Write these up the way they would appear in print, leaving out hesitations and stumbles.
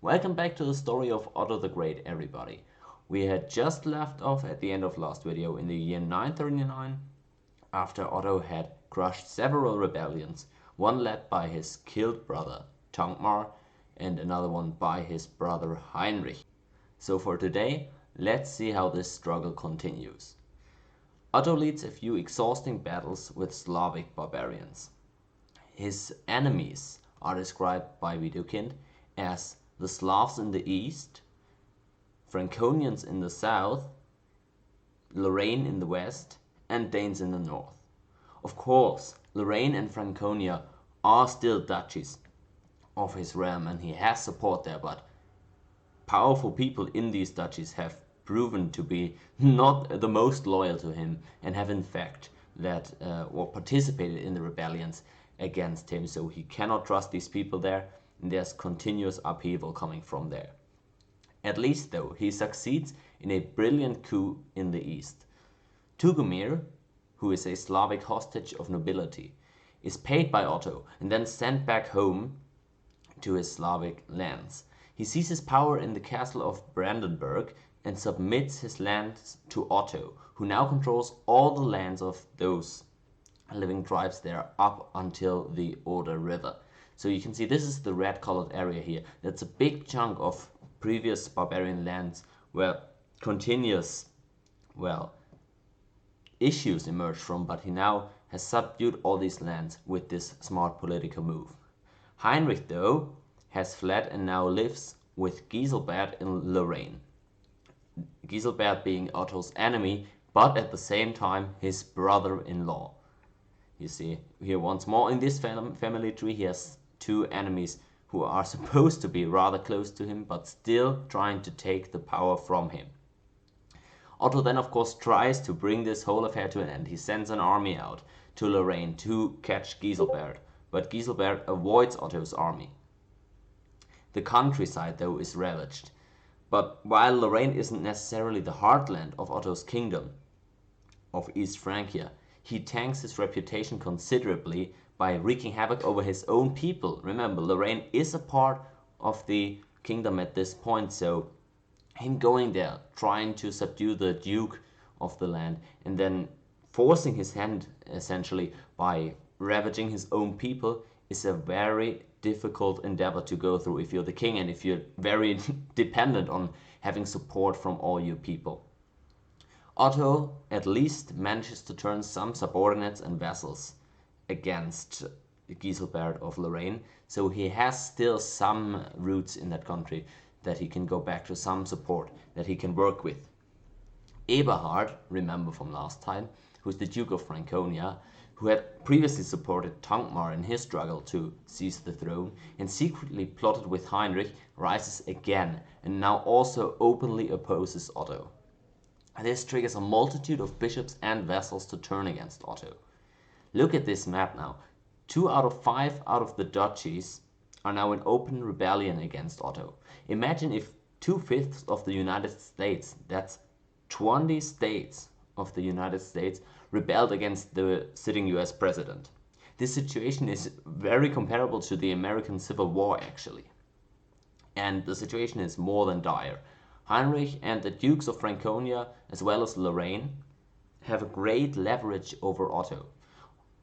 Welcome back to the story of Otto the Great, everybody. We had just left off at the end of last video in the year 939, after Otto had crushed several rebellions, one led by his killed brother Thankmar and another one by his brother Heinrich. So for today, let's see how this struggle continues. Otto leads a few exhausting battles with Slavic barbarians. His enemies are described by Widukind as the Slavs in the east, Franconians in the south, Lorraine in the west, and Danes in the north. Of course, Lorraine and Franconia are still duchies of his realm and he has support there, but powerful people in these duchies have proven to be not the most loyal to him and have in fact led or participated in the rebellions against him, so he cannot trust these people there, and there's continuous upheaval coming from there. At least though, he succeeds in a brilliant coup in the east. Tugomir, who is a Slavic hostage of nobility, is paid by Otto and then sent back home to his Slavic lands. He seizes power in the castle of Brandenburg and submits his lands to Otto, who now controls all the lands of those living tribes there up until the Oder River. So you can see this is the red colored area here. That's a big chunk of previous barbarian lands where continuous, issues emerged from, but he now has subdued all these lands with this smart political move. Heinrich, though, has fled and now lives with Giselbert in Lorraine. Giselbert being Otto's enemy, but at the same time his brother-in-law. You see here once more in this family tree he has two enemies who are supposed to be rather close to him, but still trying to take the power from him. Otto then of course tries to bring this whole affair to an end. He sends an army out to Lorraine to catch Giselbert, but Giselbert avoids Otto's army. The countryside though is ravaged, but while Lorraine isn't necessarily the heartland of Otto's kingdom of East Francia, he tanks his reputation considerably by wreaking havoc over his own people. Remember, Lorraine is a part of the kingdom at this point, so him going there, trying to subdue the duke of the land, and then forcing his hand essentially by ravaging his own people is a very difficult endeavor to go through if you're the king and if you're very dependent on having support from all your people. Otto at least manages to turn some subordinates and vassals against Giselbert of Lorraine, so he has still some roots in that country that he can go back to, some support that he can work with. Eberhard, remember from last time, who's the Duke of Franconia, who had previously supported Thankmar in his struggle to seize the throne and secretly plotted with Heinrich, rises again and now also openly opposes Otto. This triggers a multitude of bishops and vassals to turn against Otto. Look at this map now. 2 out of 5 out of the duchies are now in open rebellion against Otto. Imagine if 2/5 of the United States, that's 20 states of the United States, rebelled against the sitting US president. This situation is very comparable to the American Civil War actually. And the situation is more than dire. Heinrich and the Dukes of Franconia, as well as Lorraine, have a great leverage over Otto.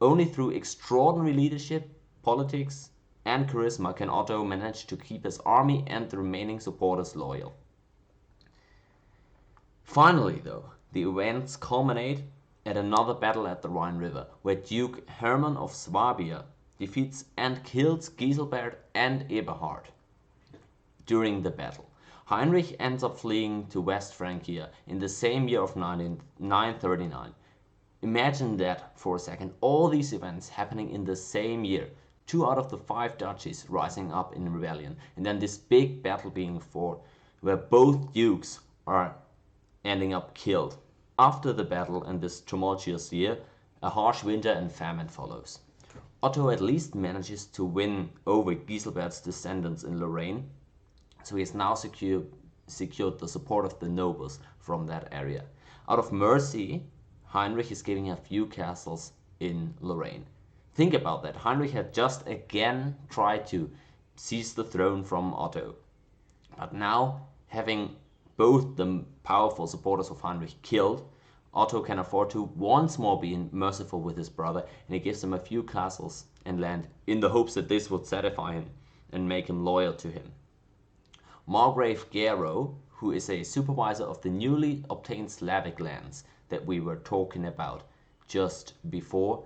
Only through extraordinary leadership, politics, and charisma can Otto manage to keep his army and the remaining supporters loyal. Finally, though, the events culminate at another battle at the Rhine River, where Duke Hermann of Swabia defeats and kills Giselbert and Eberhard. During the battle, Heinrich ends up fleeing to West Francia in the same year of 939. Imagine that for a second, all these events happening in the same year. 2 out of the 5 duchies rising up in rebellion, and then this big battle being fought where both dukes are ending up killed. After the battle and this tumultuous year, a harsh winter and famine follows. Otto at least manages to win over Giselbert's descendants in Lorraine, so he has now secured the support of the nobles from that area. Out of mercy, Heinrich is giving a few castles in Lorraine. Think about that. Heinrich had just again tried to seize the throne from Otto. But now, having both the powerful supporters of Heinrich killed, Otto can afford to once more be merciful with his brother, and he gives him a few castles and land in the hopes that this would satisfy him and make him loyal to him. Margrave Gero, who is a supervisor of the newly obtained Slavic lands that we were talking about just before,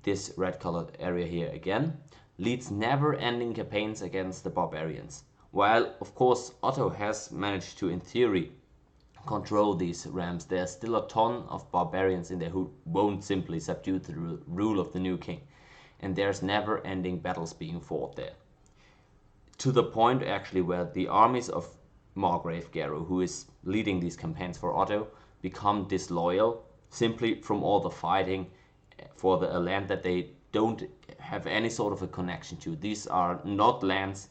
this red colored area here again, leads never-ending campaigns against the barbarians. While, of course, Otto has managed to, in theory, control these realms, there's still a ton of barbarians in there who won't simply subdue the rule of the new king. And there's never-ending battles being fought there. To the point, actually, where the armies of Margrave Gero, who is leading these campaigns for Otto, become disloyal simply from all the fighting for a land that they don't have any sort of a connection to. These are not lands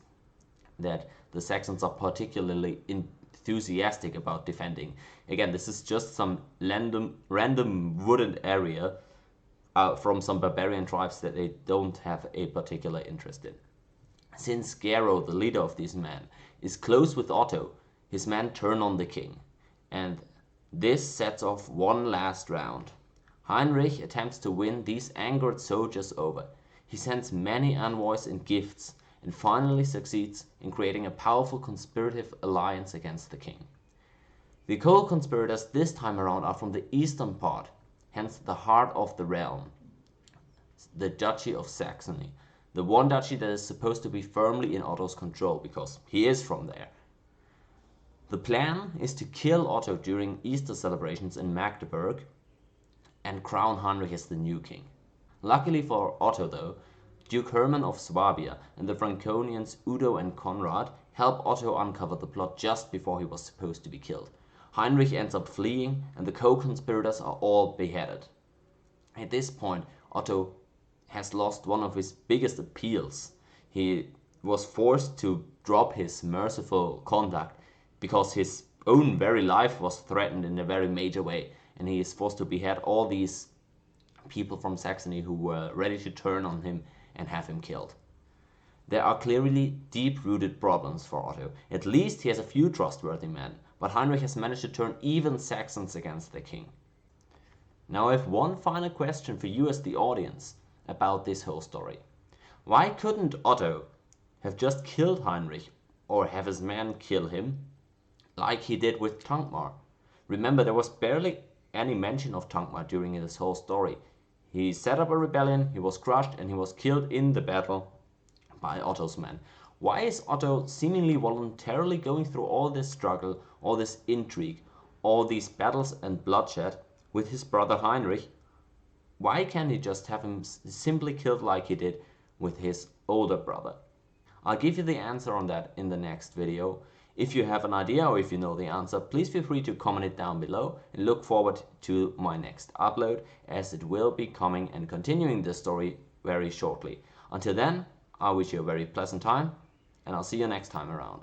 that the Saxons are particularly enthusiastic about defending. Again, this is just some random wooded area from some barbarian tribes that they don't have a particular interest in. Since Gero, the leader of these men, is close with Otto, his men turn on the king, and this sets off one last round. Heinrich attempts to win these angered soldiers over. He sends many envoys and gifts, and finally succeeds in creating a powerful conspirative alliance against the king. The co-conspirators this time around are from the eastern part, hence the heart of the realm, the Duchy of Saxony, the one duchy that is supposed to be firmly in Otto's control, because he is from there. The plan is to kill Otto during Easter celebrations in Magdeburg and crown Heinrich as the new king. Luckily for Otto though, Duke Hermann of Swabia and the Franconians Udo and Konrad help Otto uncover the plot just before he was supposed to be killed. Heinrich ends up fleeing and the co-conspirators are all beheaded. At this point, Otto has lost one of his biggest appeals. He was forced to drop his merciful conduct because his own very life was threatened in a very major way, and he is forced to behead all these people from Saxony who were ready to turn on him and have him killed. There are clearly deep-rooted problems for Otto. At least he has a few trustworthy men, but Heinrich has managed to turn even Saxons against the king. Now I have one final question for you as the audience about this whole story. Why couldn't Otto have just killed Heinrich or have his men kill him like he did with Thankmar? Remember, there was barely any mention of Thankmar during this whole story. He set up a rebellion, he was crushed, and he was killed in the battle by Otto's men. Why is Otto seemingly voluntarily going through all this struggle, all this intrigue, all these battles and bloodshed with his brother Heinrich? Why can't he just have him simply killed like he did with his older brother? I'll give you the answer on that in the next video. If you have an idea or if you know the answer, please feel free to comment it down below and look forward to my next upload, as it will be coming and continuing this story very shortly. Until then, I wish you a very pleasant time and I'll see you next time around.